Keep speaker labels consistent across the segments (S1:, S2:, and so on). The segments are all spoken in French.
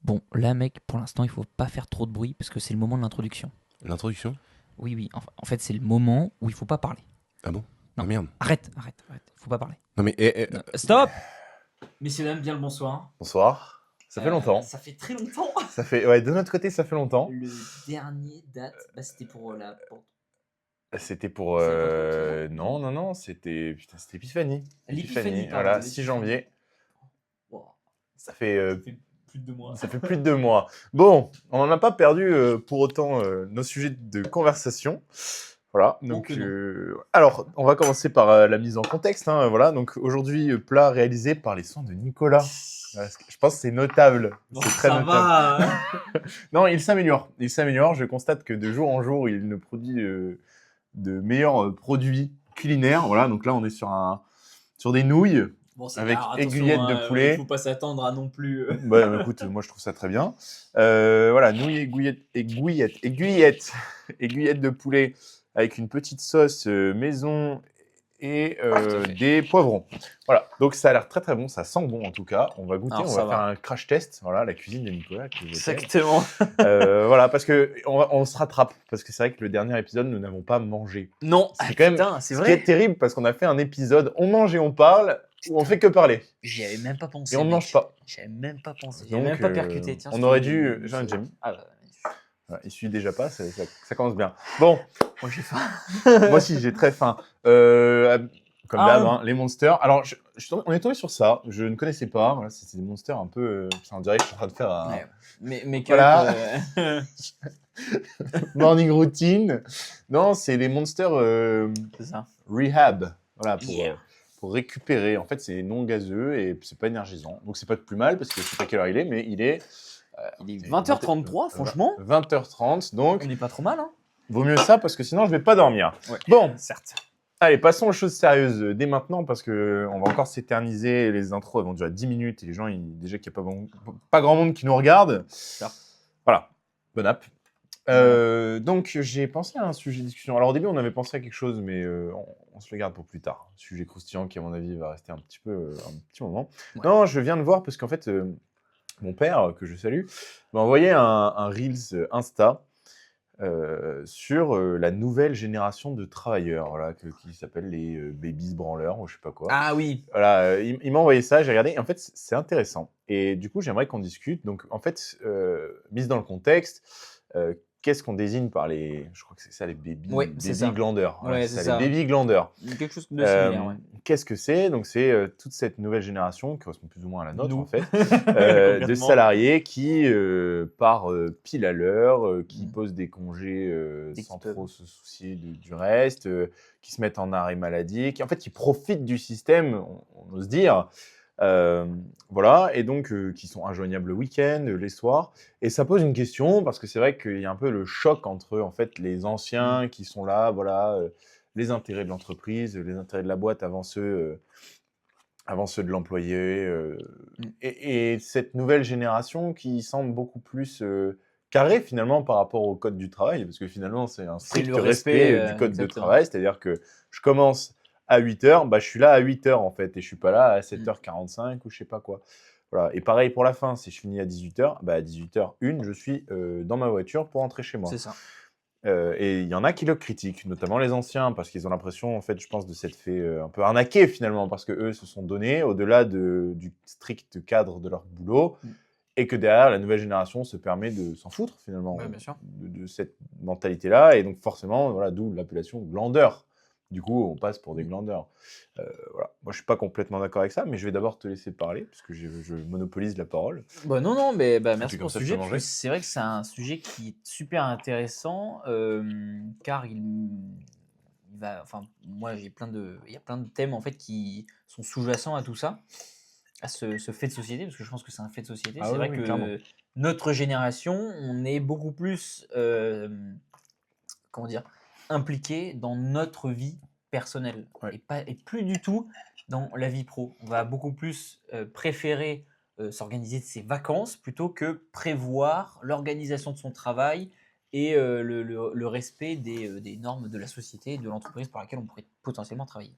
S1: Bon, là, mec, pour l'instant, il faut pas faire trop de bruit parce que c'est le moment de l'introduction.
S2: L'introduction?
S1: Oui, oui, en fait, c'est le moment où il faut pas parler.
S2: Ah bon?
S1: Non,
S2: Ah merde.
S1: arrête, arrête, arrête. Faut pas parler.
S2: Non mais,
S1: Non, stop. Messieurs, dames, bien le bonsoir.
S2: bonsoir. Ça fait longtemps.
S1: Ça fait très longtemps.
S2: Ça fait, ouais, de notre côté, ça fait longtemps.
S1: Le dernier date, c'était pour la.
S2: C'était pour.
S1: C'est pas pour le
S2: Non, non, non, c'était. Putain, c'était Épiphanie.
S1: L'épiphanie, pardon.
S2: Voilà, 6
S1: l'épiphanie.
S2: janvier.
S1: Wow,
S2: Ça fait,
S1: ça fait plus de 2 mois.
S2: ça fait plus de 2 mois. Bon, on n'en a pas perdu pour autant nos sujets de conversation. Voilà, donc.
S1: que non.
S2: Alors, on va commencer par la mise en contexte. Hein, voilà, donc aujourd'hui, plat réalisé par les soins de Nicolas. Je pense que c'est notable.
S1: Bon,
S2: C'est très
S1: ça
S2: notable.
S1: va.
S2: Non, il s'améliore. Il s'améliore. Je constate que de jour en jour, il nous produit de meilleurs produits culinaires. Voilà, donc là, on est sur des nouilles
S1: Bon, c'est
S2: avec
S1: alors,
S2: aiguillettes
S1: attention,
S2: de
S1: il
S2: poulet.
S1: faut pas s'attendre à non plus.
S2: Bah, écoute, moi, je trouve ça très bien. Voilà, nouilles, aiguillettes de poulet avec une petite sauce maison et
S1: Tout à fait.
S2: des poivrons. Voilà, donc ça a l'air très très bon, ça sent bon en tout cas. On va goûter,
S1: Alors,
S2: on
S1: ça
S2: va faire
S1: va.
S2: un crash test. Voilà, la cuisine de Nicolas. Que j'étais.
S1: Exactement.
S2: Voilà, parce que on se rattrape, parce que c'est vrai que le dernier épisode, nous n'avons pas mangé.
S1: Non,
S2: C'est quand même
S1: putain, c'est
S2: ce qui
S1: vrai.
S2: est terrible, parce qu'on a fait un épisode, on mange et on parle, où on fait que parler.
S1: J'y avais même pas pensé.
S2: Et on ne
S1: mec.
S2: mange pas.
S1: J'y avais même pas pensé. J'y
S2: Donc,
S1: avais même pas percuté. Tiens,
S2: on
S1: c'est
S2: aurait
S1: une-
S2: dû.
S1: une-
S2: J'en ai déjà mis.
S1: Ah bah,
S2: Voilà, il suit déjà pas, ça commence bien. Bon,
S1: moi j'ai faim.
S2: moi aussi j'ai très faim. Comme d'hab, hein, les monsters. Alors, on est tombé sur ça, je ne connaissais pas. Voilà, c'est des monsters un peu. On dirait que je suis en train de faire un
S1: Ouais. Mais
S2: Voilà.
S1: c'est
S2: morning routine. Non, c'est les monsters
S1: ça.
S2: rehab. Voilà,
S1: Yeah.
S2: pour récupérer. En fait, c'est non gazeux et c'est pas énergisant. Donc, c'est pas de plus mal parce que je sais pas quelle heure il est, mais il est.
S1: Il est 20h33, franchement.
S2: 20h30, donc
S1: On n'est pas trop mal, hein.
S2: vaut mieux ça parce que sinon je vais pas dormir.
S1: Ouais.
S2: Bon,
S1: Certes.
S2: allez, passons aux choses sérieuses dès maintenant parce que on va encore s'éterniser. Les intros elles vont durer 10 minutes et les gens, déjà qu'il n'y a pas grand monde qui nous regarde.
S1: Ça.
S2: Voilà, bonne app. Donc j'ai pensé à un sujet de discussion. Alors au début on avait pensé à quelque chose, mais on se le garde pour plus tard. Un sujet croustillant qui à mon avis va rester un petit moment.
S1: Ouais.
S2: Non, je viens de voir parce qu'en fait mon père, que je salue, m'a envoyé un Reels Insta sur la nouvelle génération de travailleurs, voilà, qui s'appelle les babies branleurs ou je sais pas quoi.
S1: Ah oui.
S2: Voilà, il m'a envoyé ça, j'ai regardé, et en fait c'est intéressant. Et du coup j'aimerais qu'on discute. Donc en fait, mise dans le contexte, qu'est-ce qu'on désigne par les, je crois que c'est ça, les baby,
S1: Ouais, c'est ça.
S2: glandeurs. Voilà,
S1: Ouais,
S2: c'est
S1: c'est
S2: ça,
S1: ça.
S2: les baby glandeurs.
S1: Quelque chose de similaire, ouais.
S2: Qu'est-ce que c'est? Donc c'est toute cette nouvelle génération qui correspond plus ou moins à la nôtre
S1: Nous.
S2: en fait, de
S1: Concrètement.
S2: salariés qui part pile à l'heure, qui posent des congés
S1: Dès
S2: sans
S1: qu'ils
S2: trop se soucier du reste, qui se mettent en arrêt maladie, qui en fait qui profitent du système, on ose dire. Voilà, et donc qui sont injoignables le week-end, les soirs. Et ça pose une question, parce que c'est vrai qu'il y a un peu le choc entre en fait les anciens qui sont là, voilà, les intérêts de l'entreprise, les intérêts de la boîte avant ceux de l'employé, et cette nouvelle génération qui semble beaucoup plus carrée finalement par rapport au code du travail, parce que finalement c'est un
S1: C'est
S2: strict
S1: le respect,
S2: du code de
S1: exactement.
S2: travail, c'est-à-dire que je commence à 8h, bah, je suis là à 8h en fait, et je suis pas là à 7h45 ou je sais pas quoi. Voilà. Et pareil pour la fin, si je finis à 18h, bah, à 18h01, je suis dans ma voiture pour rentrer chez moi.
S1: C'est ça.
S2: Et il y en a qui le critiquent, notamment les anciens, parce qu'ils ont l'impression, en fait, je pense, de s'être fait un peu arnaquer finalement, parce qu'eux se sont donnés au-delà du strict cadre de leur boulot, et que derrière, la nouvelle génération se permet de s'en foutre finalement
S1: Ouais, bien sûr.
S2: de cette mentalité-là, et donc forcément, voilà, d'où l'appellation glandeur. Du coup, on passe pour des glandeurs. Voilà. Moi, je suis pas complètement d'accord avec ça, mais je vais d'abord te laisser parler, puisque je monopolise la parole.
S1: Bah non, mais bah,
S2: Parce que
S1: merci
S2: c'est
S1: pour
S2: comme
S1: ce
S2: ça que je
S1: sujet,
S2: peux
S1: parce que
S2: manger.
S1: c'est vrai que c'est un sujet qui est super intéressant, car enfin, moi il y a plein de thèmes en fait qui sont sous-jacents à tout ça, à ce fait de société, parce que je pense que c'est un fait de société.
S2: Ah
S1: C'est
S2: oui,
S1: vrai
S2: oui,
S1: que
S2: clairement.
S1: notre génération, on est beaucoup plus, comment dire, impliqué dans notre vie personnelle
S2: Ouais.
S1: et plus du tout dans la vie pro. On va beaucoup plus préférer s'organiser de ses vacances plutôt que prévoir l'organisation de son travail et le respect des normes de la société et de l'entreprise pour laquelle on pourrait potentiellement travailler.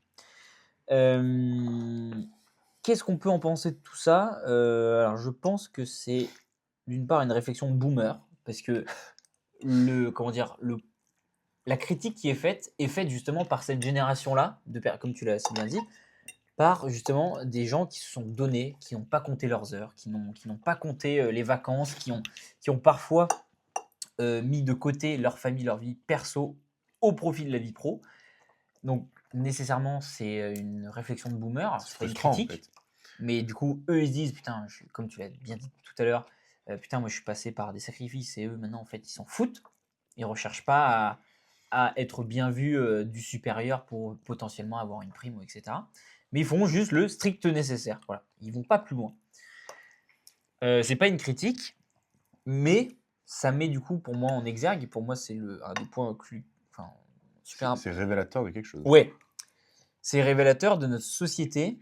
S1: Qu'est-ce qu'on peut en penser de tout ça? Alors je pense que c'est d'une part une réflexion de boomer, parce que comment dire, la critique qui est faite justement par cette génération-là, comme tu l'as si bien dit, par justement des gens qui se sont donnés, qui n'ont pas compté leurs heures, qui n'ont pas compté les vacances, qui ont parfois mis de côté leur famille, leur vie perso au profit de la vie pro. Donc nécessairement, c'est une réflexion de boomer,
S2: C'est
S1: c'est pas une
S2: frustrant, en
S1: critique,
S2: fait.
S1: mais du coup, eux, ils se disent, putain, comme tu l'as bien dit tout à l'heure, putain, moi, je suis passé par des sacrifices, et eux, maintenant, en fait, ils s'en foutent. Ils recherchent pas à être bien vus du supérieur pour potentiellement avoir une prime, etc. Mais ils font juste le strict nécessaire. Voilà. Ils vont pas plus loin. C'est pas une critique, mais ça met du coup pour moi en exergue, et pour moi, c'est un des points enfin, super
S2: C'est révélateur de quelque chose.
S1: Ouais, c'est révélateur de notre société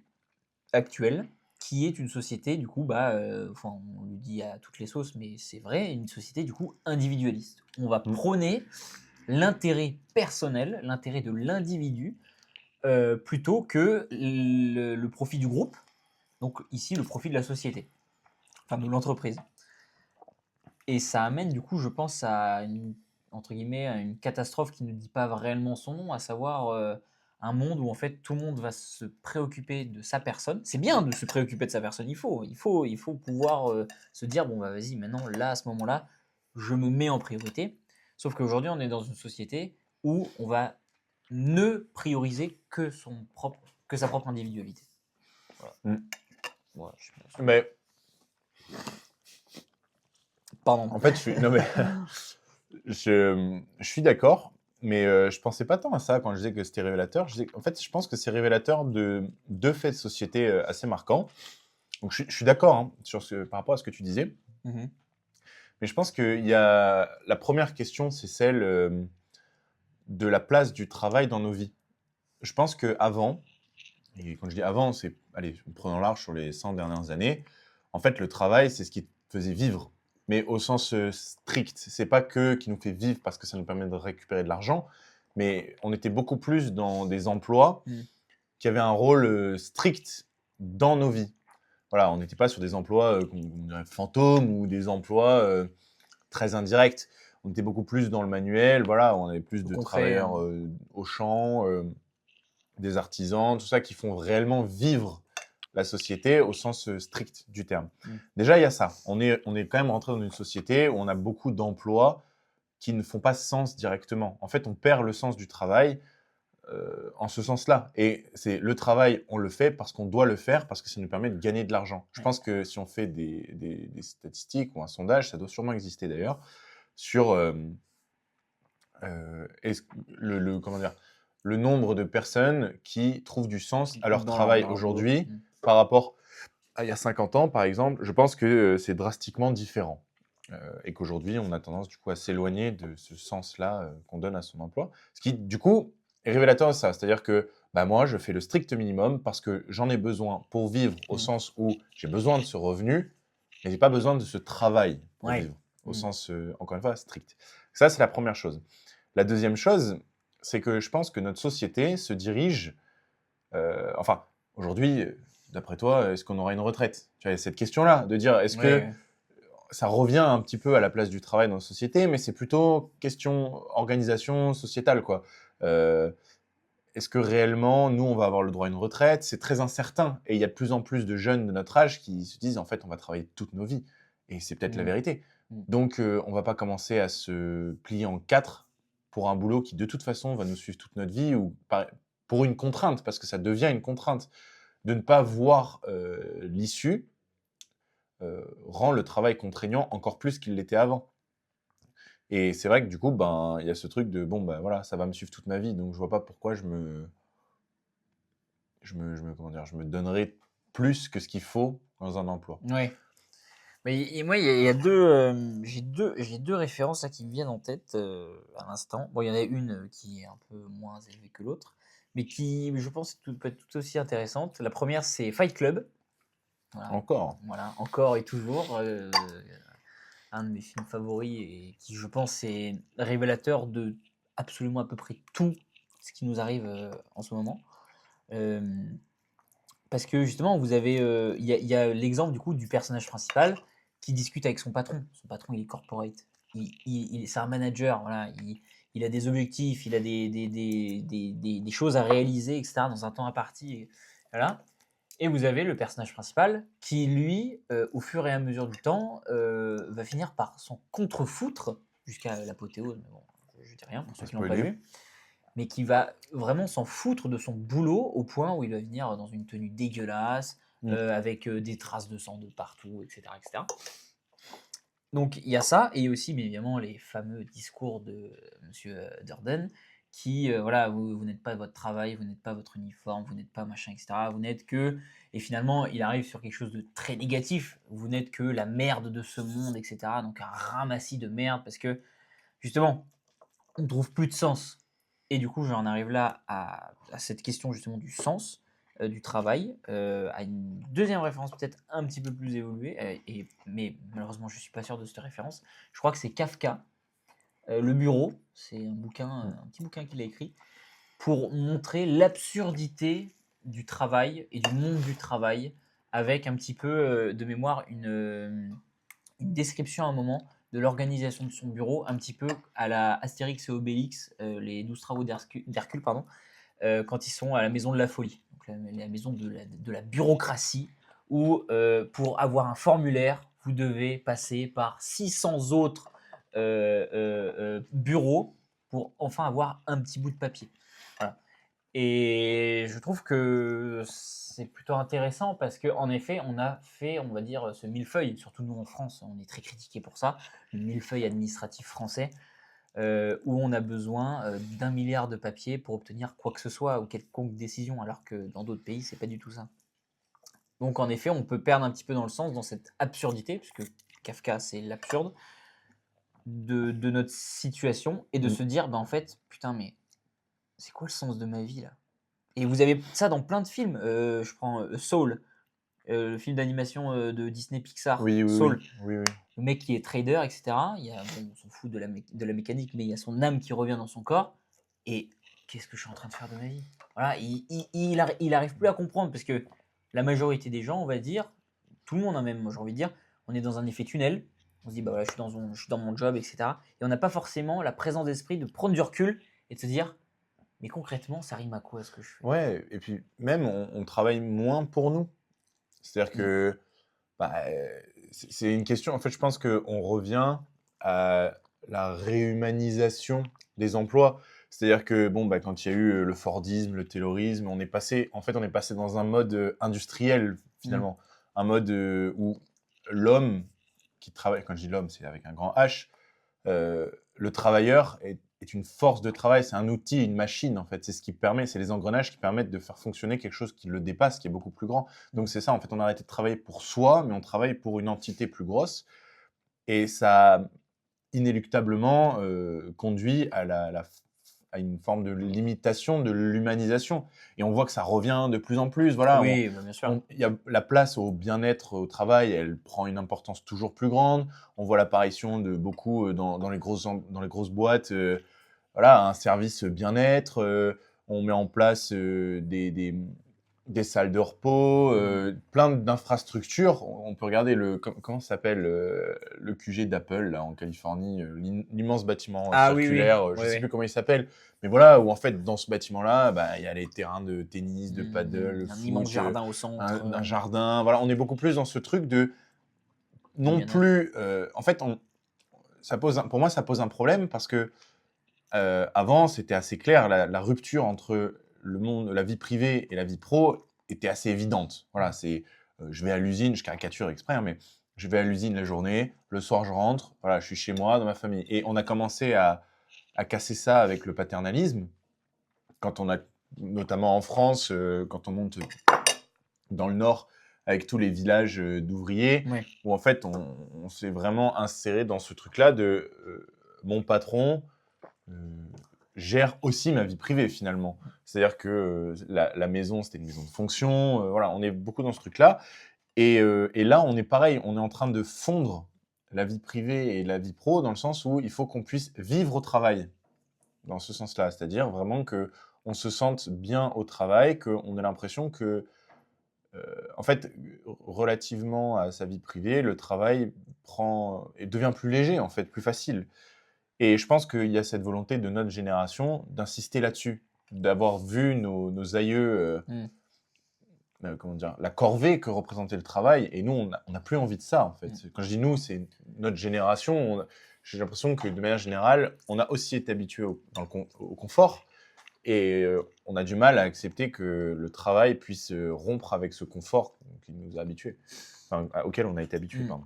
S1: actuelle, qui est une société, du coup, enfin, on le dit à toutes les sauces, mais c'est vrai, une société, du coup, individualiste. On va
S2: Mm.
S1: prôner l'intérêt personnel, l'intérêt de l'individu, plutôt que le profit du groupe, donc ici, le profit de la société, enfin, de l'entreprise. Et ça amène, du coup, je pense, entre guillemets, à une catastrophe qui ne dit pas réellement son nom, à savoir un monde où, en fait, tout le monde va se préoccuper de sa personne. C'est bien de se préoccuper de sa personne, il faut pouvoir se dire, bon, bah vas-y, maintenant, là, à ce moment-là, je me mets en priorité. Sauf qu'aujourd'hui, on est dans une société où on va ne prioriser que sa propre individualité. Voilà.
S2: Mm.
S1: Voilà,
S2: Mais
S1: Pardon.
S2: en fait, non, mais je suis d'accord, mais je pensais pas tant à ça quand je disais que c'était révélateur. En fait, je pense que c'est révélateur de deux faits de société assez marquants. Donc, je suis d'accord hein, par rapport à ce que tu disais.
S1: Mhm.
S2: Mais je pense qu'il y a la première question, c'est celle de la place du travail dans nos vies. Je pense qu'avant, et quand je dis avant, c'est, allez, prenons large sur les 100 dernières années, en fait, le travail, c'est ce qui te faisait vivre. Mais au sens strict, c'est pas que qui nous fait vivre parce que ça nous permet de récupérer de l'argent, mais on était beaucoup plus dans des emplois qui avaient un rôle strict dans nos vies. Voilà, on n'était pas sur des emplois qu'on dirait fantômes ou des emplois très indirects. On était beaucoup plus dans le manuel, voilà, on avait plus
S1: Au
S2: de
S1: concret,
S2: travailleurs au champ, des artisans, tout ça qui font réellement vivre la société au sens strict du terme. Déjà, il y a ça. On est quand même rentré dans une société où on a beaucoup d'emplois qui ne font pas sens directement. En fait, on perd le sens du travail en ce sens-là. Et c'est le travail, on le fait parce qu'on doit le faire, parce que ça nous permet de gagner de l'argent. Je pense que si on fait des statistiques ou un sondage, ça doit sûrement exister d'ailleurs, sur comment dire, le nombre de personnes qui trouvent du sens à leur travail aujourd'hui par rapport à il y a 50 ans, par exemple. Je pense que c'est drastiquement différent. Et qu'aujourd'hui, on a tendance du coup à s'éloigner de ce sens-là qu'on donne à son emploi. Ce qui, du coup, est révélateur de ça. C'est-à-dire que bah, moi, je fais le strict minimum parce que j'en ai besoin pour vivre, au sens où j'ai besoin de ce revenu, mais je n'ai pas besoin de ce travail pour vivre, au sens, encore une fois, strict. Ça, c'est la première chose. La deuxième chose, c'est que je pense que notre société se dirige, enfin, aujourd'hui, d'après toi, est-ce qu'on aura une retraite? Tu vois, cette question-là, de dire, est-ce que ça revient un petit peu à la place du travail dans la société, mais c'est plutôt question organisation sociétale, quoi. Est-ce que réellement, nous, on va avoir le droit à une retraite? C'est très incertain. Et il y a de plus en plus de jeunes de notre âge qui se disent, en fait, on va travailler toute nos vies. Et c'est peut-être la vérité. Donc, on ne va pas commencer à se plier en quatre pour un boulot qui, de toute façon, va nous suivre toute notre vie ou pour une contrainte, parce que ça devient une contrainte. De ne pas voir l'issue rend le travail contraignant encore plus qu'il l'était avant. Et c'est vrai que du coup, ben, il y a ce truc de bon, ben voilà, ça va me suivre toute ma vie, donc je vois pas pourquoi comment dire, je me donnerais plus que ce qu'il faut dans un emploi.
S1: Oui. Mais moi, j'ai deux références là qui me viennent en tête à l'instant. Bon, il y en a une qui est un peu moins élevée que l'autre, mais qui, je pense, peut être tout aussi intéressante. La première, c'est Fight Club. Voilà. Voilà, encore et toujours. Un de mes films favoris et qui, je pense, est révélateur de absolument à peu près tout ce qui nous arrive en ce moment. Parce que justement, vous avez, il y a l'exemple du coup du personnage principal qui discute avec son patron. Son patron, il est corporate. C'est un manager, voilà. Il a des objectifs, il a des choses à réaliser, etc., dans un temps imparti. Voilà. Et vous avez le personnage principal qui, lui, au fur et à mesure du temps, va finir par s'en contrefoutre jusqu'à l'apothéose. Mais bon, je dis rien pour ceux
S2: Pas
S1: qui l'ont pas
S2: spoiler.
S1: vu. Mais qui va vraiment s'en foutre de son boulot au point où il va venir dans une tenue dégueulasse, avec des traces de sang de partout, etc., etc. Donc il y a ça, et aussi bien évidemment les fameux discours de Monsieur Durden qui, voilà, vous n'êtes pas votre travail, vous n'êtes pas votre uniforme, vous n'êtes pas machin, etc. Vous n'êtes que, et finalement il arrive sur quelque chose de très négatif, vous n'êtes que la merde de ce monde, etc. Donc un ramassis de merde parce que justement on ne trouve plus de sens. Et du coup, j'en arrive là à cette question justement du sens du travail, à une deuxième référence peut-être un petit peu plus évoluée, mais malheureusement, je ne suis pas sûr de cette référence. Je crois que c'est Kafka, Le Bureau. C'est un bouquin, un petit bouquin qu'il a écrit pour montrer l'absurdité du travail et du monde du travail, avec un petit peu de mémoire une description à un moment de l'organisation de son bureau, un petit peu à la Astérix et Obélix, les 12 travaux d'Hercule, pardon, quand ils sont à la maison de la folie, donc la maison de la bureaucratie, où pour avoir un formulaire, vous devez passer par 600 autres bureaux pour enfin avoir un petit bout de papier. Voilà. Et je trouve que c'est plutôt intéressant parce qu'en effet, on a fait, on va dire, ce millefeuille, surtout nous en France, on est très critiqués pour ça, le millefeuille administratif français, où on a besoin d'un milliard de papiers pour obtenir quoi que ce soit ou quelconque décision, alors que dans d'autres pays, c'est pas du tout ça. Donc en effet, on peut perdre un petit peu dans le sens, dans cette absurdité, puisque Kafka, c'est l'absurde de notre situation, et de se dire, bah en fait, putain, mais c'est quoi le sens de ma vie là? Et vous avez ça dans plein de films. Je prends Soul, le film d'animation de Disney Pixar,
S2: Oui, oui,
S1: Soul.
S2: oui, oui, oui.
S1: Le mec qui est trader, etc. Bon, on s'en fout de la mécanique, mais il y a son âme qui revient dans son corps. Et qu'est-ce que je suis en train de faire de ma vie? Voilà, il arrive plus à comprendre parce que la majorité des gens, on va dire, tout le monde, hein, même, moi j'ai envie de dire, on est dans un effet tunnel. On se dit, bah voilà, je suis dans mon job, etc. Et on n'a pas forcément la présence d'esprit de prendre du recul et de se dire, mais concrètement, ça rime à quoi ce que je fais?
S2: Ouais, et puis même, on travaille moins pour nous. C'est-à-dire
S1: Mm.
S2: que bah, c'est une question. En fait, je pense qu'on revient à la réhumanisation des emplois. C'est-à-dire que bon, bah, quand il y a eu le Fordisme, le Taylorisme, on est passé dans un mode industriel
S1: Mm.
S2: finalement, un mode où l'homme qui travaille, quand je dis l'homme, c'est avec un grand H, le travailleur est une force de travail, c'est un outil, une machine en fait. C'est ce qui permet, c'est les engrenages qui permettent de faire fonctionner quelque chose qui le dépasse, qui est beaucoup plus grand. Donc c'est ça, en fait, on a arrêté de travailler pour soi, mais on travaille pour une entité plus grosse. Et ça a inéluctablement conduit à une forme de limitation de l'humanisation. Et on voit que ça revient de plus en plus. Voilà,
S1: Oui, bah, bien sûr.
S2: il y a la place au bien-être au travail, elle prend une importance toujours plus grande. On voit l'apparition de beaucoup dans dans les grosses boîtes, voilà, un service bien-être. On met en place des salles de repos, plein d'infrastructures. On peut regarder comment ça s'appelle le QG d'Apple là, en Californie, l'immense bâtiment
S1: Ah oui, oui.
S2: circulaire, je
S1: Oui,
S2: ne sais
S1: oui.
S2: plus comment il s'appelle, mais voilà, où en fait, dans ce bâtiment-là, bah, il y a les terrains de tennis, de paddle,
S1: Un immense
S2: foot,
S1: jardin au centre,
S2: un jardin. Voilà, on est beaucoup plus dans ce truc de
S1: de
S2: non
S1: bien-être.
S2: plus. En fait, pour moi, ça pose un problème parce que avant, c'était assez clair, la rupture entre le monde, la vie privée et la vie pro était assez évidente. Voilà, je vais à l'usine, je caricature exprès, hein, mais je vais à l'usine la journée, le soir je rentre, voilà, je suis chez moi, dans ma famille. Et on a commencé à casser ça avec le paternalisme, quand on a, notamment en France, quand on monte dans le nord, avec tous les villages d'ouvriers,
S1: Ouais.
S2: où en fait, on s'est vraiment inséré dans ce truc-là de mon patron euh, gère aussi ma vie privée finalement. C'est-à-dire que la maison, c'était une maison de fonction. Voilà, on est beaucoup dans ce truc-là. Et là, on est pareil, on est en train de fondre la vie privée et la vie pro dans le sens où il faut qu'on puisse vivre au travail, dans ce sens-là. C'est-à-dire vraiment que on se sente bien au travail, qu'on ait l'impression que En fait, relativement à sa vie privée, le travail prend et devient plus léger, en fait, plus facile. Et je pense qu'il y a cette volonté de notre génération d'insister là-dessus, d'avoir vu nos aïeux,
S1: Mmh.
S2: comment dire? La corvée que représentait le travail et nous, on n'a plus envie de ça, en fait.
S1: Mmh.
S2: Quand je dis nous, c'est notre génération. J'ai l'impression que, de manière générale, on a aussi été habitués au confort et on a du mal à accepter que le travail puisse, rompre avec ce confort qui nous a habitués, enfin, auquel on a été habitués,
S1: Mmh.
S2: pardon.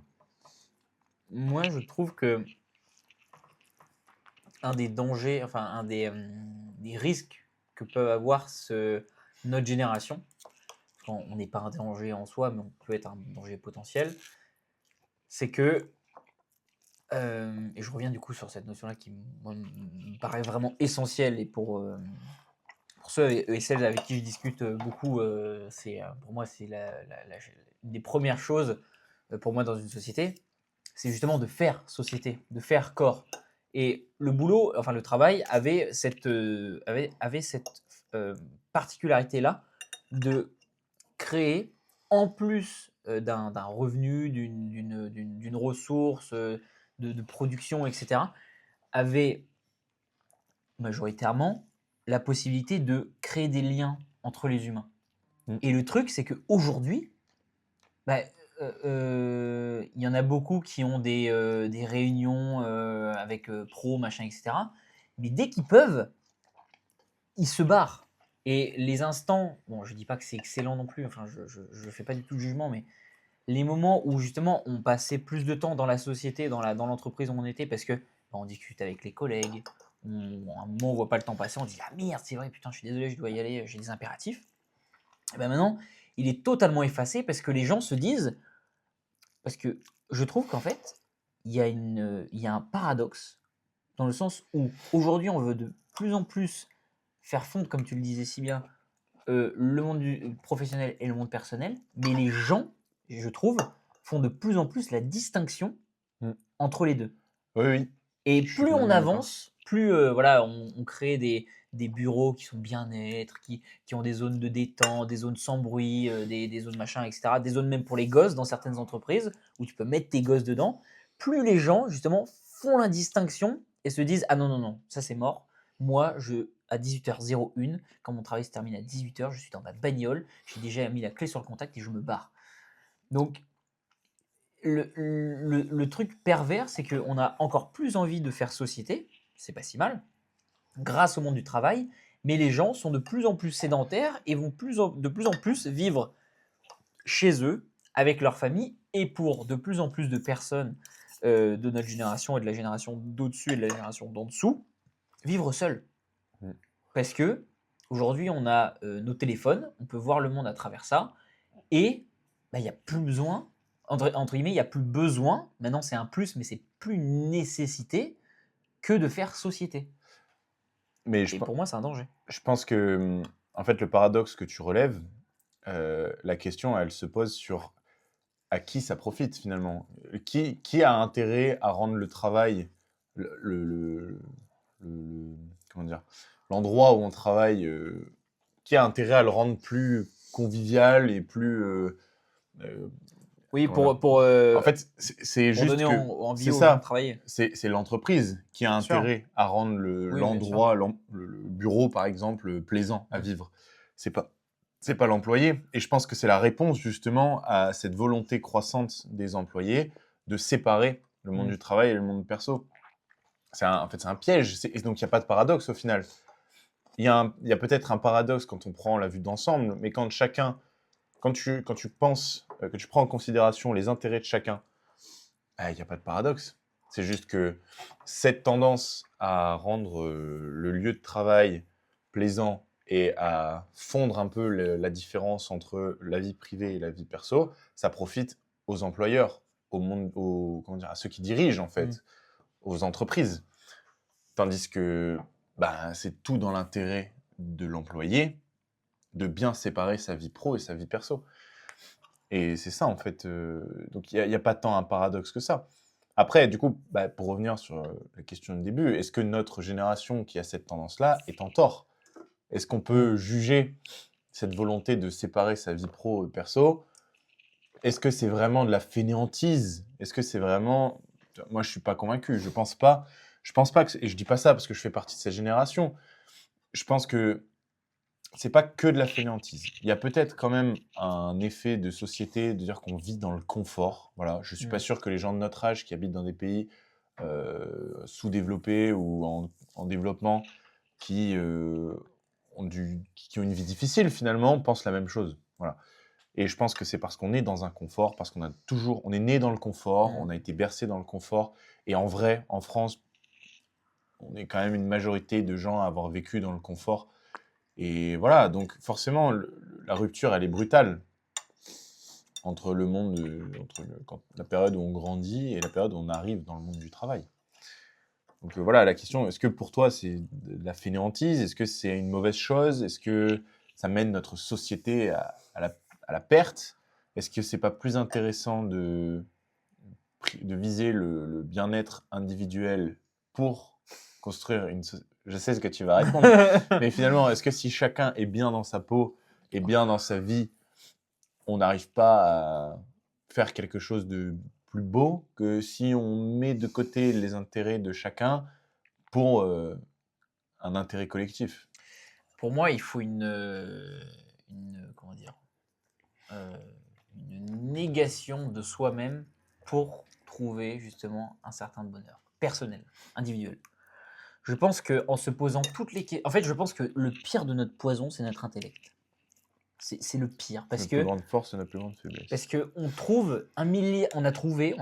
S1: Moi, je trouve que un des dangers, enfin des risques que peut avoir notre génération, quand on n'est pas un danger en soi, mais on peut être un danger potentiel, c'est que, et je reviens du coup sur cette notion-là qui moi, me paraît vraiment essentielle et pour ceux et celles avec qui je discute beaucoup, pour moi c'est une des premières choses pour moi dans une société, c'est justement de faire société, de faire corps. Et le boulot, enfin le travail avait cette particularité-là de créer, en plus d'un revenu, d'une ressource, de production, etc., avait majoritairement la possibilité de créer des liens entre les humains.
S2: Mmh.
S1: Et le truc, c'est qu'aujourd'hui, bah, il y en a beaucoup qui ont des réunions, avec, pro, machin, et cetera. Mais dès qu'ils peuvent, ils se barrent. Et les instants, bon, je dis pas que c'est excellent non plus, enfin, je fais pas du tout de jugement, mais les moments où justement on passait plus de temps dans la société, dans l'entreprise où on était, parce que, bah, on discute avec les collègues, à un moment on voit pas le temps passer, on dit: «Ah merde, c'est vrai, putain, je suis désolé, je dois y aller, j'ai des impératifs». Et bah, maintenant, il est totalement effacé parce que les gens se disent parce que je trouve qu'en fait, il y a un paradoxe dans le sens où aujourd'hui on veut de plus en plus faire fondre, comme tu le disais si bien, le monde professionnel et le monde personnel, mais les gens, je trouve, font de plus en plus la distinction
S2: Mmh.
S1: entre les deux.
S2: Oui, oui,
S1: Et
S2: je suis
S1: plus on
S2: complètement d'accord.
S1: avance, plus voilà, on crée des bureaux qui sont bien-être, qui ont des zones de détente, des zones sans bruit, des zones machin, etc. Des zones même pour les gosses dans certaines entreprises où tu peux mettre tes gosses dedans. Plus les gens, justement, font la distinction et se disent: ah non, non, non, ça c'est mort. Moi, à 18h01, quand mon travail se termine à 18h, je suis dans ma bagnole, j'ai déjà mis la clé sur le contact et je me barre. Donc, le truc pervers, c'est qu'on a encore plus envie de faire société, c'est pas si mal, grâce au monde du travail, mais les gens sont de plus en plus sédentaires et vont de plus en plus vivre chez eux, avec leur famille, et pour de plus en plus de personnes de notre génération et de la génération d'au-dessus et de la génération d'en dessous, vivre seul.
S2: Mmh.
S1: Parce que aujourd'hui, on a nos téléphones, on peut voir le monde à travers ça, et bah, il n'y a plus besoin, entre guillemets, il n'y a plus besoin, maintenant c'est un plus, mais c'est plus une nécessité que de faire société.
S2: Mais
S1: Et pour moi, c'est un danger.
S2: je pense que, en fait, le paradoxe que tu relèves, la question, elle se pose sur à qui ça profite finalement? Qui a intérêt à rendre le travail, le comment dire? L'endroit où on travaille, qui a intérêt à le rendre plus convivial et plus, heu,
S1: Oui,
S2: comment dire? En fait, c'est
S1: pour
S2: juste
S1: donner
S2: que
S1: envie
S2: c'est
S1: aux gens de
S2: ça,
S1: travailler.
S2: c'est l'entreprise qui a
S1: Bien sûr.
S2: intérêt à rendre
S1: Oui, bien sûr.
S2: le bureau, par exemple, plaisant à
S1: Mm.
S2: vivre. C'est pas c'est pas l'employé et je pense que c'est la réponse justement à cette volonté croissante des employés de séparer le monde
S1: Mm.
S2: du travail et le monde perso. En fait, c'est un piège, et donc il y a pas de paradoxe au final. Il y a peut-être un paradoxe quand on prend la vue d'ensemble, mais quand tu penses, que tu prends en considération les intérêts de chacun, il y a pas de paradoxe. C'est juste que cette tendance à rendre, le lieu de travail plaisant et à fondre un peu la différence entre la vie privée et la vie perso, ça profite aux employeurs, comment dire? À ceux qui dirigent en
S1: Mm.
S2: fait, aux entreprises. Tandis que, bah, c'est tout dans l'intérêt de l'employé de bien séparer sa vie pro et sa vie perso. Et c'est ça en fait, donc il y a pas tant un paradoxe que ça. Après du coup, bah, pour revenir sur, la question du début, est-ce que notre génération qui a cette tendance-là est en tort? Est-ce qu'on
S1: Mm.
S2: peut juger cette volonté de séparer sa vie pro et perso, est-ce que c'est vraiment de la fainéantise? Est-ce que c'est vraiment... Moi, je suis pas convaincu. Je pense pas. Je pense pas que... Et je dis pas ça parce que je fais partie de cette génération. Je pense que c'est pas que de la fainéantise. Il y a peut-être quand même un effet de société, de dire qu'on vit dans le confort. Voilà. Je suis pas sûr que les gens de notre âge qui habitent dans des pays sous-développés ou en développement, qui qui ont une vie difficile finalement, pensent la même chose. Voilà. Et je pense que c'est parce qu'on est dans un confort, parce on est né dans le confort, on a été bercé dans le confort. Et en vrai, en France, on est quand même une majorité de gens à avoir vécu dans le confort. Et voilà, donc forcément, la rupture, elle est brutale entre le monde, la période où on grandit et la période où on arrive dans le monde du travail. Donc voilà, la question, est-ce que pour toi, c'est de la fainéantise? Est-ce que c'est une mauvaise chose? Est-ce que ça mène notre société à la perte? Est-ce que c'est pas plus intéressant de viser le bien-être individuel pour construire Je sais ce que tu vas répondre, mais finalement, est-ce que si chacun est bien dans sa peau et bien dans sa vie, on n'arrive pas à faire quelque chose de plus beau que si on met de côté les intérêts de chacun pour un intérêt collectif?
S1: Pour moi, il faut comment dire, une négation de soi-même pour trouver justement un certain bonheur personnel, individuel. Je pense qu'en se posant toutes les questions... En fait, je pense que le pire de notre poison, c'est notre intellect. C'est le pire.
S2: Notre plus grande force et notre plus grande faiblesse.
S1: Parce qu'on trouve on a trouvé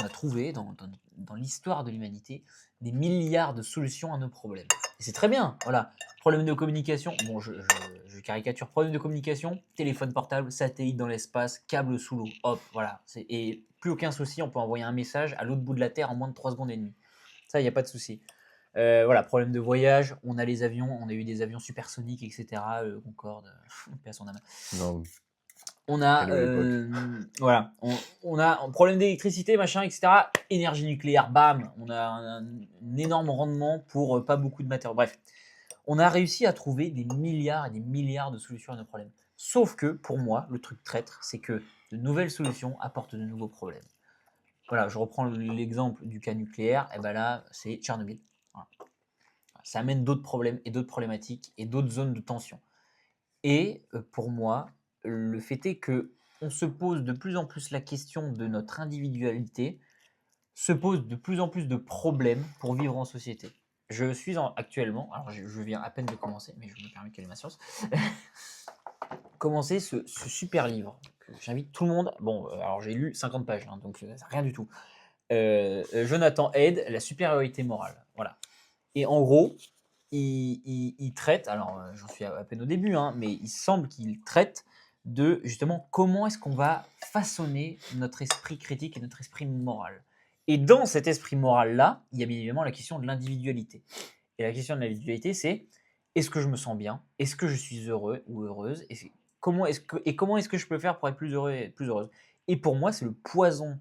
S1: dans l'histoire de l'humanité des milliards de solutions à nos problèmes. Et c'est très bien, voilà. Problème de communication, bon, je caricature, problème de communication, téléphone portable, satellite dans l'espace, câble sous l'eau, hop, voilà. Et plus aucun souci, on peut envoyer un message à l'autre bout de la Terre en moins de 3 secondes et demie. Ça, il n'y a pas de souci. Voilà, problème de voyage, on a les avions, on a eu des avions supersoniques, etc. Concorde, paix à son âme.
S2: Non,
S1: On a,
S2: quelle belle époque.
S1: voilà, on a un problème d'électricité, machin, etc. Énergie nucléaire, bam, on a un énorme rendement pour pas beaucoup de matière. Bref, on a réussi à trouver des milliards et des milliards de solutions à nos problèmes. Sauf que, pour moi, le truc traître, c'est que de nouvelles solutions apportent de nouveaux problèmes. Voilà, je reprends l'exemple du cas nucléaire, et ben là, c'est Tchernobyl. Voilà. Ça amène d'autres problèmes et d'autres problématiques et d'autres zones de tension. Et pour moi, le fait est que on se pose de plus en plus la question de notre individualité, se pose de plus en plus de problèmes pour vivre en société. Je suis actuellement, alors je viens à peine de commencer, mais je me permets quelle est ma science, commencer ce super livre. J'invite tout le monde, bon, alors j'ai lu 50 pages, hein, donc rien du tout. Jonathan Haidt, La supériorité morale. Voilà. Et en gros, il traite, alors j'en suis à peine au début, hein, mais il semble qu'il traite de justement comment est-ce qu'on va façonner notre esprit critique et notre esprit moral. Et dans cet esprit moral-là, il y a bien évidemment la question de l'individualité. Et la question de l'individualité, c'est est-ce que je me sens bien? Est-ce que je suis heureux ou heureuse? Comment est-ce que je peux faire pour être plus heureux et plus heureuse? Et pour moi, c'est le poison,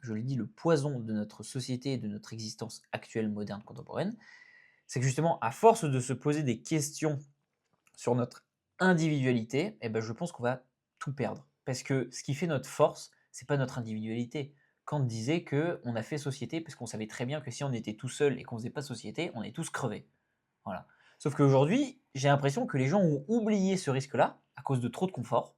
S1: je le dis, le poison de notre société et de notre existence actuelle, moderne, contemporaine. C'est que justement, à force de se poser des questions sur notre individualité, eh ben, je pense qu'on va tout perdre. Parce que ce qui fait notre force, c'est pas notre individualité. Kant disait qu'on a fait société parce qu'on savait très bien que si on était tout seul et qu'on faisait pas société, on est tous crevés. Voilà. Sauf qu'aujourd'hui, j'ai l'impression que les gens ont oublié ce risque-là à cause de trop de confort.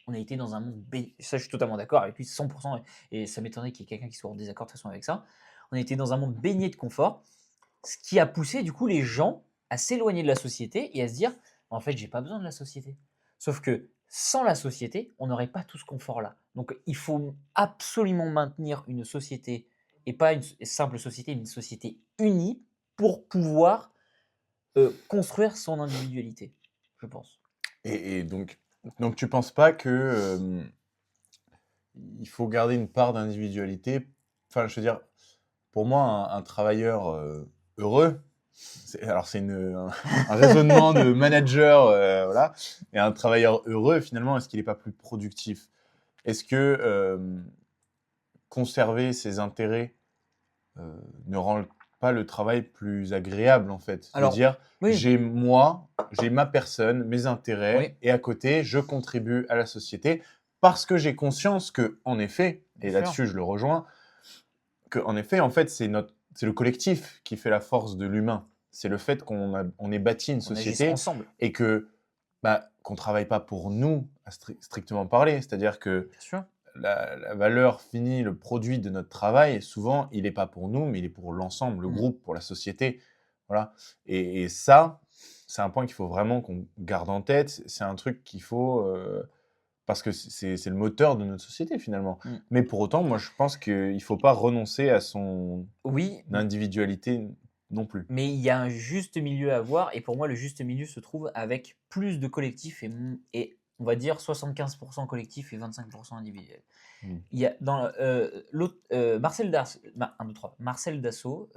S1: On a été dans un monde baigné, ça je suis totalement d'accord avec lui, 100%, et ça m'étonnerait qu'il y ait quelqu'un qui soit en désaccord de toute façon avec ça. On a été dans un monde baigné de confort, ce qui a poussé du coup les gens à s'éloigner de la société et à se dire en fait j'ai pas besoin de la société. Sauf que sans la société, on n'aurait pas tout ce confort-là. Donc il faut absolument maintenir une société, et pas une simple société, une société unie pour pouvoir construire son individualité, je pense.
S2: Et donc tu penses pas que il faut garder une part d'individualité? Enfin, je veux dire, pour moi, un travailleur heureux, alors c'est un raisonnement de manager, voilà, et un travailleur heureux, finalement, est-ce qu'il n'est pas plus productif? Est-ce que conserver ses intérêts ne rend pas le travail plus agréable, en fait? De
S1: Alors,
S2: dire:
S1: oui,
S2: «J'ai moi, j'ai ma personne, mes intérêts
S1: oui,
S2: et à côté, je contribue à la société», parce que j'ai conscience que, en effet,
S1: bien
S2: et
S1: sûr,
S2: là-dessus je le rejoins, qu'en effet, en fait, c'est le collectif qui fait la force de l'humain. C'est le fait on ait bâti une
S1: qu'on agisse
S2: société
S1: ensemble,
S2: et que, bah, qu'on travaille pas pour nous, à strictement parler. C'est-à-dire que
S1: bien sûr.
S2: la valeur finie, le produit de notre travail, souvent, il est pas pour nous, mais il est pour l'ensemble, le
S1: Mmh.
S2: groupe, pour la société. Voilà. Et ça, c'est un point qu'il faut vraiment qu'on garde en tête. C'est un truc qu'il faut, parce que c'est le moteur de notre société, finalement.
S1: Mmh.
S2: Mais pour autant, moi, je pense qu'il ne faut pas renoncer à son
S1: Oui,
S2: individualité non plus.
S1: mais il y a un juste milieu à avoir et pour moi, le juste milieu se trouve avec plus de collectifs et on va dire 75 collectif et 25 individuel.
S2: Mmh.
S1: Il y a dans, l'autre, Marcel Das ma 1, 2, 3, Marcel Dassault,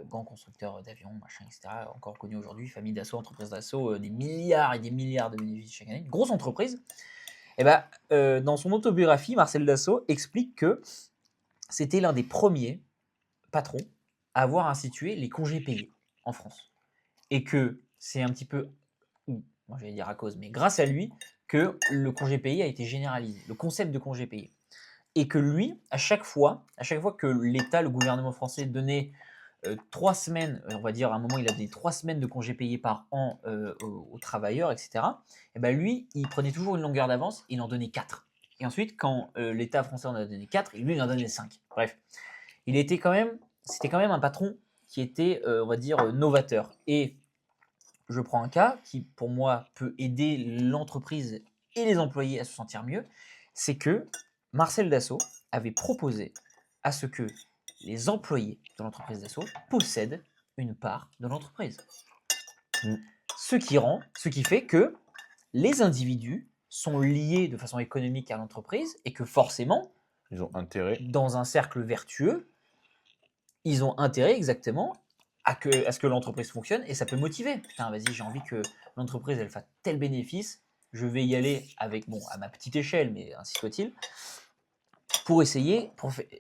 S1: grand constructeur d'avions, machin et cetera, encore connu aujourd'hui, famille Dassault, entreprise Dassault, des milliards et des milliards de bénéfices chaque année, une grosse entreprise. Et bah, dans son autobiographie, Marcel Dassault explique que c'était l'un des premiers patrons à avoir institué les congés payés en France. Et que c'est un petit peu, moi j'allais dire à cause, mais grâce à lui, que le congé payé a été généralisé, le concept de congé payé. Et que lui, à chaque fois que l'État, le gouvernement français donnait 3 semaines, on va dire à un moment il a donné 3 semaines de congés payés par an aux travailleurs, etc. Et ben lui, il prenait toujours une longueur d'avance, il en donnait 4. Et ensuite, quand l'État français en a donné 4, lui il en donnait 5. Bref, il était quand même, c'était quand même un patron qui était, on va dire, novateur. Et je prends un cas qui, pour moi, peut aider l'entreprise et les employés à se sentir mieux, c'est que Marcel Dassault avait proposé à ce que les employés de l'entreprise Dassault possèdent une part de l'entreprise.
S2: Mmh.
S1: Ce qui fait que les individus sont liés de façon économique à l'entreprise et que forcément,
S2: Ils ont intérêt.
S1: dans un cercle vertueux, ils ont intérêt exactement à ce que l'entreprise fonctionne et ça peut motiver. Putain, vas-y, j'ai envie que l'entreprise elle fasse tel bénéfice, je vais y aller avec, bon, à ma petite échelle, mais ainsi soit-il, pour essayer,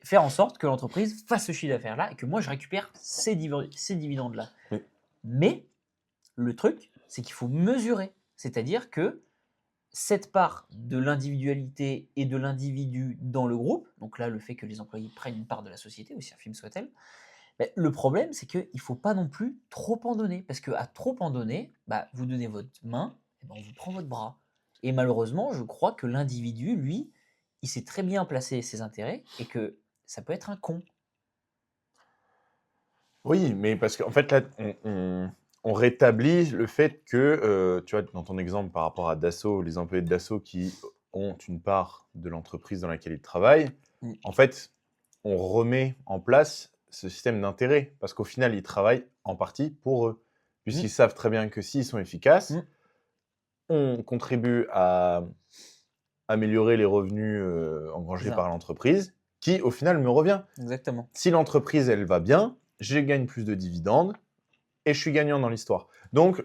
S1: faire en sorte que l'entreprise fasse ce chiffre d'affaires-là et que moi je récupère ces dividendes-là.
S2: Oui.
S1: Mais le truc, c'est qu'il faut mesurer. C'est-à-dire que cette part de l'individualité et de l'individu dans le groupe, donc là, le fait que les employés prennent une part de la société, aussi infime soit-elle, mais le problème, c'est qu'il ne faut pas non plus trop en donner. Parce qu'à trop en donner, bah, vous donnez votre main, et ben on vous prend votre bras. Et malheureusement, je crois que l'individu, lui, il sait très bien placer ses intérêts et que ça peut être un con.
S2: Oui, mais parce qu'en fait, là, on rétablit le fait que, tu vois, dans ton exemple par rapport à Dassault, les employés de Dassault qui ont une part de l'entreprise dans laquelle ils travaillent,
S1: Mm.
S2: en fait, on remet en place ce système d'intérêt parce qu'au final, ils travaillent en partie pour eux.
S1: Mm.
S2: Puisqu'ils savent très bien que s'ils sont efficaces,
S1: Mm.
S2: on contribue à améliorer les revenus,
S1: C'est
S2: engrangés
S1: ça,
S2: par l'entreprise qui, au final, me revient.
S1: exactement.
S2: Si l'entreprise, elle va bien, je gagne plus de dividendes et je suis gagnant dans l'histoire. Donc,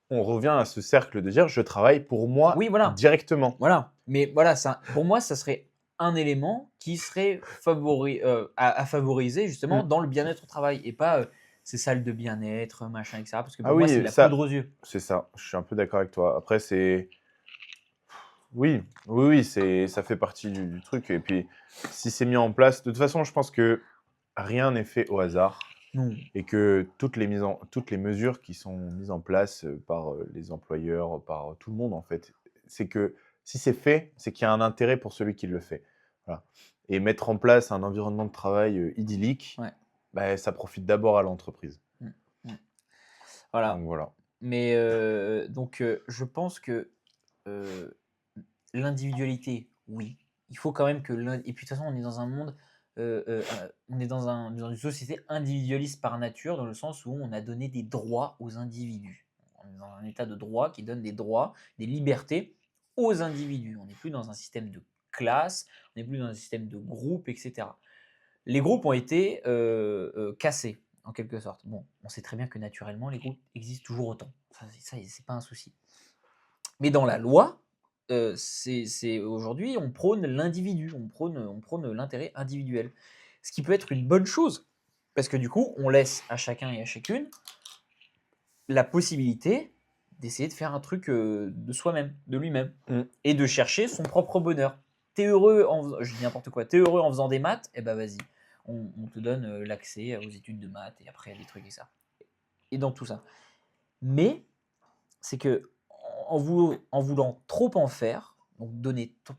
S2: on revient à ce cercle de dire: «Je travaille pour moi
S1: Oui, voilà.
S2: directement».
S1: Voilà. Mais voilà, ça, pour moi, ça serait un élément qui serait à favoriser justement
S2: Mmh.
S1: dans le bien-être au travail et pas ces salles de bien-être, machin, etc. Parce que
S2: Ah
S1: pour moi, c'est de
S2: oui,
S1: la poudre
S2: ça,
S1: aux yeux.
S2: c'est ça, je suis un peu d'accord avec toi. Après, c'est oui, oui, oui, ça fait partie du truc et puis si c'est mis en place de toute façon, je pense que rien n'est fait au hasard
S1: Non.
S2: et que toutes les mesures qui sont mises en place, par, les employeurs, par tout le monde, en fait, c'est que si c'est fait, c'est qu'il y a un intérêt pour celui qui le fait. Voilà et mettre en place un environnement de travail, idyllique,
S1: Ouais.
S2: bah, ça profite d'abord à l'entreprise.
S1: Mm. Mm. Voilà.
S2: Donc voilà.
S1: Mais donc, je pense que euh, l'individualité, oui. Il faut quand même que et puis de toute façon, on est dans un monde, on est dans une société individualiste par nature, dans le sens où on a donné des droits aux individus. On est dans un état de droit qui donne des droits, des libertés aux individus. On n'est plus dans un système de classe, on n'est plus dans un système de groupe, etc. Les groupes ont été cassés, en quelque sorte. Bon, on sait très bien que naturellement, les groupes existent toujours autant. Ça c'est pas un souci. Mais dans la loi, aujourd'hui, on prône l'individu, on prône l'intérêt individuel. Ce qui peut être une bonne chose, Parce que du coup, on laisse à chacun et à chacune la possibilité d'essayer de faire un truc de soi-même, de lui-même,
S2: Mm.
S1: et de chercher son propre bonheur. T'es heureux je dis n'importe quoi, t'es heureux en faisant des maths, et ben vas-y, on te donne l'accès aux études de maths et après des trucs et ça. Et dans tout ça. Mais c'est que en voulant trop en faire, donc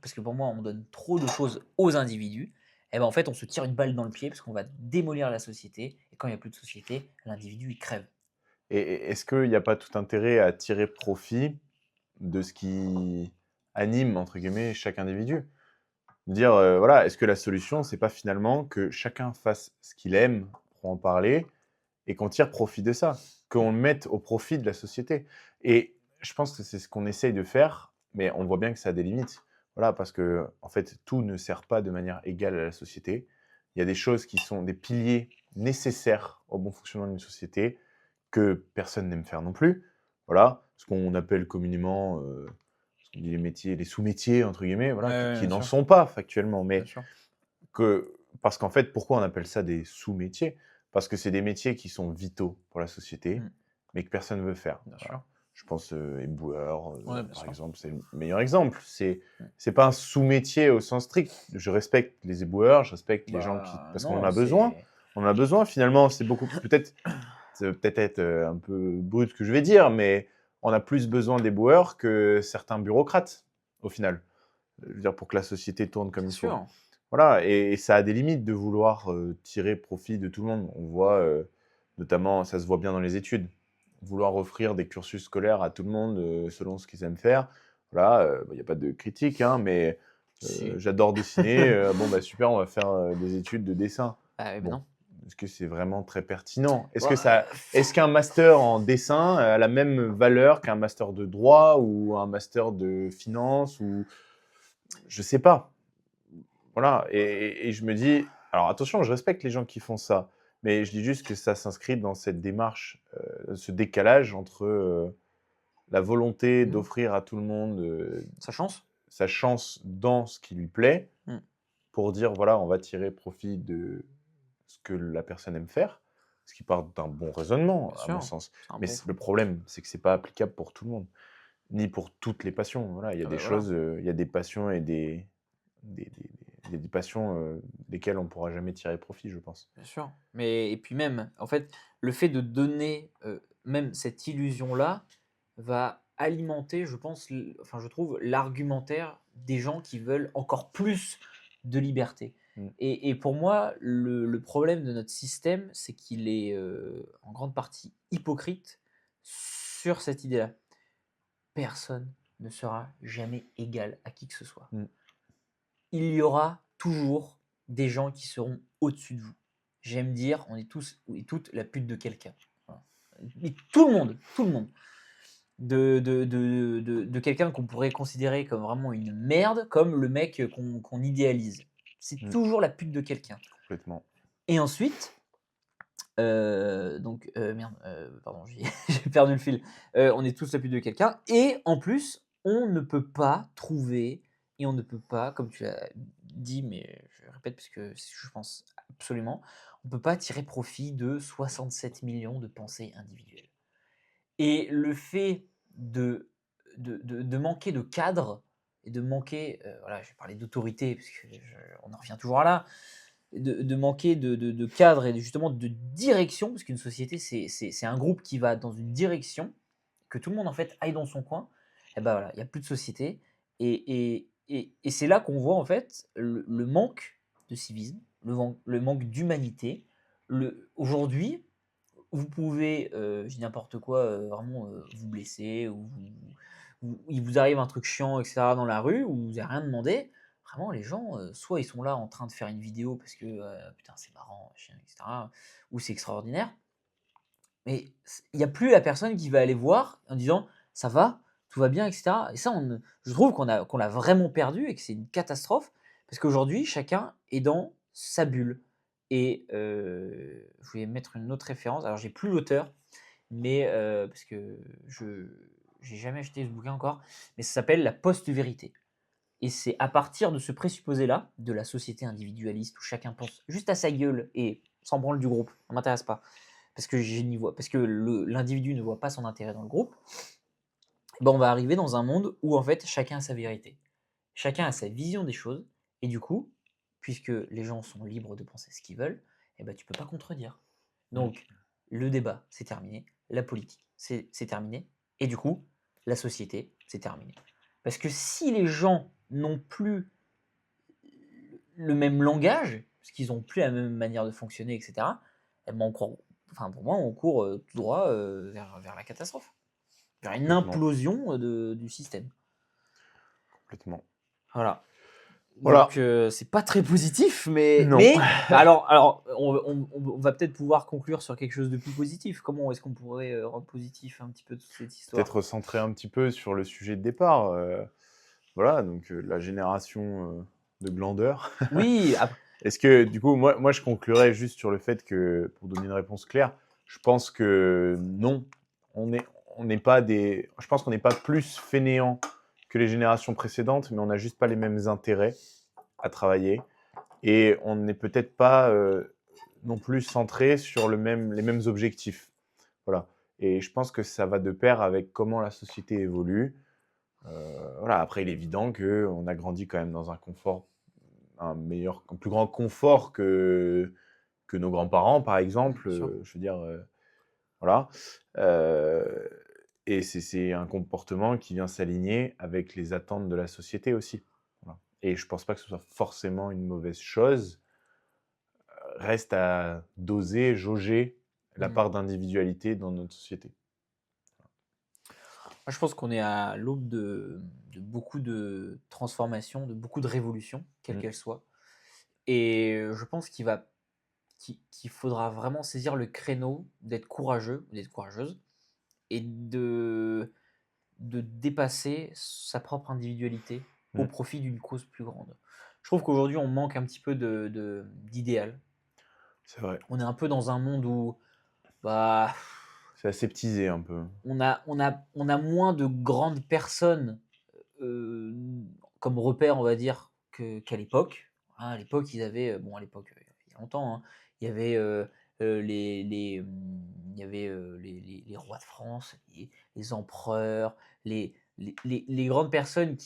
S1: parce que pour moi on donne trop de choses aux individus, et ben en fait on se tire une balle dans le pied parce qu'on va démolir la société et quand il n'y a plus de société, l'individu il crève.
S2: Et est-ce qu'il n'y a pas tout intérêt à tirer profit de ce qui anime, entre guillemets, chaque individu? Dire, voilà, est-ce que la solution, c'est pas finalement que chacun fasse ce qu'il aime pour en parler et qu'on tire profit de ça, qu'on le mette au profit de la société? Et je pense que c'est ce qu'on essaye de faire, mais on voit bien que ça a des limites. Voilà, parce que en fait, tout ne sert pas de manière égale à la société. Il y a des choses qui sont des piliers nécessaires au bon fonctionnement d'une société que personne n'aime faire non plus. Voilà, ce qu'on appelle communément, ce qu'on dit les métiers, les sous-métiers entre guillemets, voilà, qui
S1: Bien
S2: n'en
S1: sûr,
S2: sont pas factuellement,
S1: bien
S2: mais
S1: sûr.
S2: parce qu'en fait, pourquoi on appelle ça des sous-métiers? Parce que c'est des métiers qui sont vitaux pour la société,
S1: Mm,
S2: mais que personne ne veut faire.
S1: bien sûr.
S2: Voilà. Je pense éboueur,
S1: Ouais, bien
S2: par
S1: sûr.
S2: exemple, c'est le meilleur exemple.
S1: Mm.
S2: C'est pas un sous-métier au sens strict. Je respecte les éboueurs, je respecte les gens qui,
S1: Bah
S2: parce qu'on en
S1: non,
S2: a besoin.
S1: c'est.
S2: On en a besoin finalement. C'est beaucoup peut-être, ça va peut-être être un peu brut ce que je vais dire, mais on a plus besoin d'éboueurs que certains bureaucrates au final. Je veux dire pour que la société tourne comme
S1: Bien
S2: il faut.
S1: sûr.
S2: Voilà, et ça a des limites de vouloir tirer profit de tout le monde. On voit, notamment, ça se voit bien dans les études, vouloir offrir des cursus scolaires à tout le monde selon ce qu'ils aiment faire. Voilà, il n'y a pas de critique, hein, mais
S1: Si.
S2: j'adore dessiner. Bon, bah super, on va faire des études de dessin.
S1: Ah oui, mais
S2: Bon,
S1: non.
S2: est-ce que c'est vraiment très pertinent?
S1: Bon,
S2: Est-ce qu'un master en dessin a la même valeur qu'un master de droit ou un master de finance ou je sais pas. Voilà, et je me dis, alors attention, je respecte les gens qui font ça, mais je dis juste que ça s'inscrit dans cette démarche, ce décalage entre la volonté
S1: Mhm.
S2: d'offrir à tout le monde
S1: sa chance.
S2: sa chance dans ce qui lui plaît,
S1: Mm.
S2: pour dire, voilà, on va tirer profit de ce que la personne aime faire, ce qui part d'un bon raisonnement,
S1: Bien
S2: à mon
S1: sûr.
S2: sens.
S1: C'est un
S2: Mais
S1: bon
S2: le
S1: fond.
S2: problème, c'est que c'est pas applicable pour tout le monde, ni pour toutes les passions. Voilà, il y a
S1: Ah
S2: des
S1: bah voilà.
S2: choses, il y a des passions et des passions desquelles on ne pourra jamais tirer profit, je pense.
S1: Bien sûr. Mais et puis même, en fait, le fait de donner, même cette illusion-là, va alimenter, je pense, enfin, je trouve, l'argumentaire des gens qui veulent encore plus de liberté.
S2: Mm.
S1: Et pour moi, le problème de notre système, c'est qu'il est en grande partie hypocrite sur cette idée-là. Personne ne sera jamais égal à qui que ce soit.
S2: Mm.
S1: Il y aura toujours des gens qui seront au-dessus de vous. J'aime dire, on est tous et toutes la pute de quelqu'un. Voilà. Mais tout le monde. De quelqu'un qu'on pourrait considérer comme vraiment une merde, comme le mec qu'on idéalise. C'est
S2: Mm.
S1: toujours la pute de quelqu'un.
S2: Complètement.
S1: Et ensuite, merde, pardon, j'ai perdu le fil. On est tous la pute de quelqu'un. Et en plus, on ne peut pas trouver, et on ne peut pas, comme tu l'as dit, mais je répète parce que je pense absolument, on ne peut pas tirer profit de 67 millions de pensées individuelles. Et le fait de manquer de cadre et de manquer, voilà, je vais parler d'autorité, parce on en revient toujours à là, de manquer de cadre et justement de direction, parce qu'une société, c'est un groupe qui va dans une direction, que tout le monde en fait aille dans son coin, et ben voilà, il n'y a plus de société. Et c'est là qu'on voit en fait le manque de civisme, le manque d'humanité. Aujourd'hui, vous pouvez, je dis n'importe quoi, vraiment vous blesser, ou il vous arrive un truc chiant, etc., dans la rue, où vous n'avez rien demandé. Vraiment, les gens, soit ils sont là en train de faire une vidéo parce que putain, c'est marrant, machin, etc., ou c'est extraordinaire, mais il n'y a plus la personne qui va aller voir en disant ça va, tout va bien, etc. Et ça, je trouve qu'on l'a vraiment perdu et que c'est une catastrophe parce qu'aujourd'hui, chacun est dans sa bulle. Et je voulais mettre une autre référence. Alors, j'ai plus l'auteur, mais parce que je j'ai jamais acheté ce bouquin encore, mais ça s'appelle La Post-Vérité. Et c'est à partir de ce présupposé-là, de la société individualiste où chacun pense juste à sa gueule et s'en branle du groupe, ça m'intéresse pas. Parce que l'individu ne voit pas son intérêt dans le groupe, ben on va arriver dans un monde où en fait chacun a sa vérité. Chacun a sa vision des choses, et du coup, puisque les gens sont libres de penser ce qu'ils veulent, eh ben, tu peux pas contredire.
S2: Mmh.
S1: Donc, le débat, c'est terminé. La politique, c'est terminé. Et du coup, la société, c'est terminé. Parce que si les gens n'ont plus le même langage, parce qu'ils n'ont plus la même manière de fonctionner, etc., eh ben pour moi, on court tout droit vers la catastrophe, vers une
S2: Complètement,
S1: implosion du système.
S2: complètement.
S1: Voilà.
S2: Voilà.
S1: Donc, c'est pas très positif, mais,
S2: Non.
S1: mais bah alors on va peut-être pouvoir conclure sur quelque chose de plus positif. Comment est-ce qu'on pourrait rendre positif un petit peu toute cette histoire?
S2: Peut-être recentrer un petit peu sur le sujet de départ. Voilà, donc la génération de glandeurs.
S1: Oui,
S2: Est-ce que, du coup, moi, je conclurais juste sur le fait que, pour donner une réponse claire, je pense que non, on n'est pas des. Je pense qu'on n'est pas plus fainéants que les générations précédentes, mais on n'a juste pas les mêmes intérêts à travailler. Et on n'est peut-être pas non plus centré sur les mêmes objectifs. Voilà. Et je pense que ça va de pair avec comment la société évolue. Voilà. Après, il est évident qu'on a grandi quand même dans un confort, un plus grand confort que nos grands-parents, par exemple.
S1: bien sûr.
S2: Je veux dire, voilà. Euh, et c'est un comportement qui vient s'aligner avec les attentes de la société aussi. Voilà. Et je pense pas que ce soit forcément une mauvaise chose. Reste à doser, jauger la
S1: Mm.
S2: part d'individualité dans notre société.
S1: Moi, je pense qu'on est à l'aube de beaucoup de transformations, de beaucoup de révolutions, quelles
S2: Mm.
S1: qu'elles soient. Et je pense qu'il faudra vraiment saisir le créneau d'être courageux, d'être courageuse, et de dépasser sa propre individualité au
S2: Mm.
S1: profit d'une cause plus grande. Je trouve qu'aujourd'hui, on manque un petit peu d'idéal.
S2: C'est vrai.
S1: On est un peu dans un monde où bah,
S2: C'est aseptisé un peu.
S1: on a moins de grandes personnes euh, comme repère, on va dire, qu'à l'époque. Hein, à l'époque, ils avaient, bon, à l'époque, il y a longtemps, hein, il y avait il y avait les rois de France, les empereurs, les grandes personnes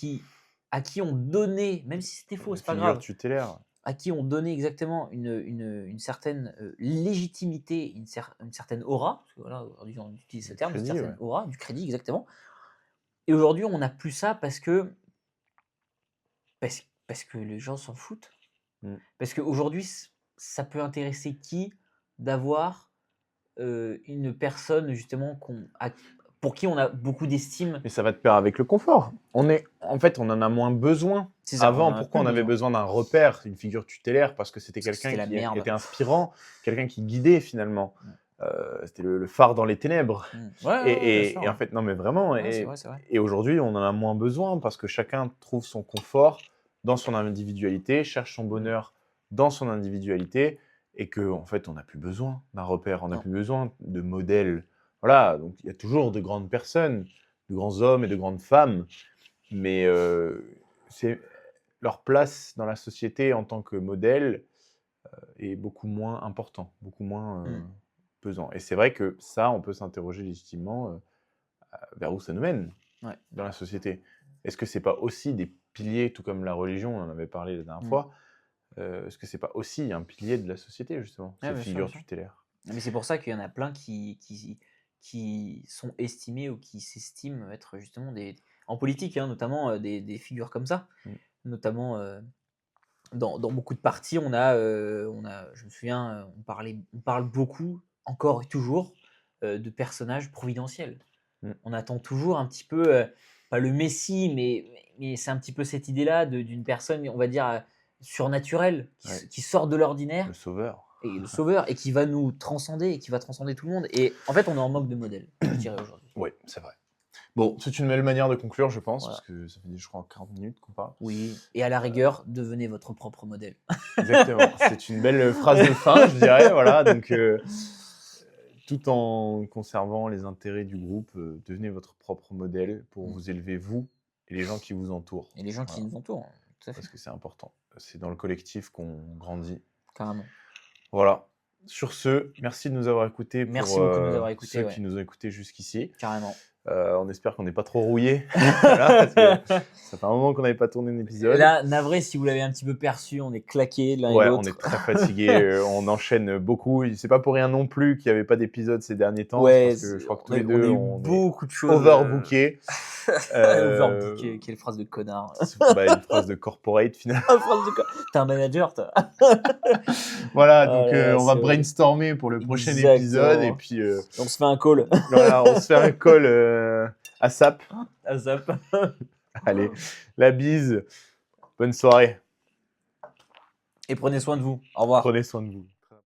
S1: à qui on donnait, même si c'était faux,
S2: La
S1: c'est pas
S2: figure
S1: grave,
S2: tutélaire.
S1: à qui on donnait exactement une certaine légitimité, une certaine aura, parce que voilà, aujourd'hui on utilise ce
S2: Du
S1: terme, une
S2: crédit,
S1: certaine
S2: ouais.
S1: aura, du crédit exactement. Et aujourd'hui, on n'a plus ça parce que les gens s'en foutent.
S2: Mm.
S1: Parce qu'aujourd'hui, ça peut intéresser qui d'avoir une personne justement pour qui on a beaucoup d'estime.
S2: Mais ça va de pair avec le confort. En fait, on en a moins besoin.
S1: C'est ça, on
S2: Avant,
S1: en a
S2: pourquoi
S1: plus
S2: on avait
S1: besoin.
S2: besoin d'un repère, une figure tutélaire? Parce que c'était
S1: Parce que
S2: quelqu'un
S1: c'était la
S2: qui
S1: merde.
S2: était inspirant, quelqu'un qui guidait finalement. C'était le phare dans les ténèbres.
S1: Ouais, ouais, ouais, bien sûr.
S2: Et en fait, non, mais vraiment.
S1: Ouais, c'est vrai, c'est vrai.
S2: Et aujourd'hui, on en a moins besoin parce que chacun trouve son confort dans son individualité, cherche son bonheur dans son individualité, et que en fait, on n'a plus besoin d'un repère, on n'a
S1: Non.
S2: plus besoin de modèles. Voilà, donc il y a toujours de grandes personnes, de grands hommes et de grandes femmes, mais c'est leur place dans la société en tant que modèle est beaucoup moins important, beaucoup moins
S1: Mm.
S2: pesant. Et c'est vrai que ça, on peut s'interroger légitimement vers où ça nous mène
S1: Ouais.
S2: dans la société. Est-ce que c'est pas aussi des piliers, tout comme la religion, on en avait parlé la dernière
S1: Mm.
S2: fois, est-ce que c'est pas aussi un pilier de la société, justement,
S1: Ouais,
S2: ces
S1: bien sûr, bien
S2: figures
S1: sûr.
S2: tutélaires?
S1: Mais c'est pour ça qu'il y en a plein qui sont estimés ou qui s'estiment être justement en politique, hein, notamment des figures comme ça.
S2: Mm.
S1: Notamment dans beaucoup de partis, je me souviens, on parle beaucoup, encore et toujours, de personnages providentiels.
S2: Mm.
S1: On attend toujours un petit peu, pas le messie, mais c'est un petit peu cette idée-là d'une personne, on va dire, surnaturelle,
S2: Ouais.
S1: qui sort de
S2: Le
S1: l'ordinaire,
S2: sauveur.
S1: et le sauveur, et qui va nous transcender, et qui va transcender tout le monde. Et en fait, on est en manque de modèle, je dirais aujourd'hui.
S2: Oui, c'est vrai. Bon, c'est une belle manière de conclure, je pense, parce
S1: Voilà.
S2: que ça fait, je crois, 40 minutes qu'on parle.
S1: Oui, et à la rigueur, devenez votre propre modèle.
S2: Exactement. C'est une belle phrase de fin, je dirais. Voilà. Donc, tout en conservant les intérêts du groupe, devenez votre propre modèle pour
S1: Mm.
S2: vous élever, vous et les gens qui vous entourent.
S1: Et les gens qui
S2: Voilà.
S1: nous entourent, tout à fait,
S2: Parce que c'est important. C'est dans le collectif qu'on grandit.
S1: carrément.
S2: Voilà. Sur ce, merci de nous avoir écoutés.
S1: Merci beaucoup de nous avoir écoutés,
S2: ceux
S1: ouais.
S2: qui nous ont écoutés jusqu'ici.
S1: Carrément.
S2: On espère qu'on n'est pas trop rouillé. Voilà, parce que ça fait un moment qu'on n'avait pas tourné un épisode.
S1: Là, navré, si vous l'avez un petit peu perçu, on est claqués l'un et
S2: Ouais,
S1: l'autre.
S2: on est très fatigué, on enchaîne beaucoup. C'est pas pour rien non plus qu'il n'y avait pas d'épisode ces derniers temps.
S1: Ouais,
S2: parce que je crois que tous
S1: on a
S2: les deux,
S1: eu
S2: on est
S1: beaucoup de choses.
S2: overbookés.
S1: Overbooké, quelle phrase de connard.
S2: Une phrase de corporate finalement.
S1: T'es un manager, toi.
S2: Voilà,
S1: Oh
S2: donc
S1: là là,
S2: on va
S1: c'est
S2: brainstormer pour le prochain
S1: Exactement.
S2: épisode. Et puis,
S1: On se fait un call.
S2: voilà, on se fait un call à SAP.
S1: À zap.
S2: Allez, la bise. Bonne soirée.
S1: Et prenez soin de vous. Au revoir.
S2: Prenez soin de vous.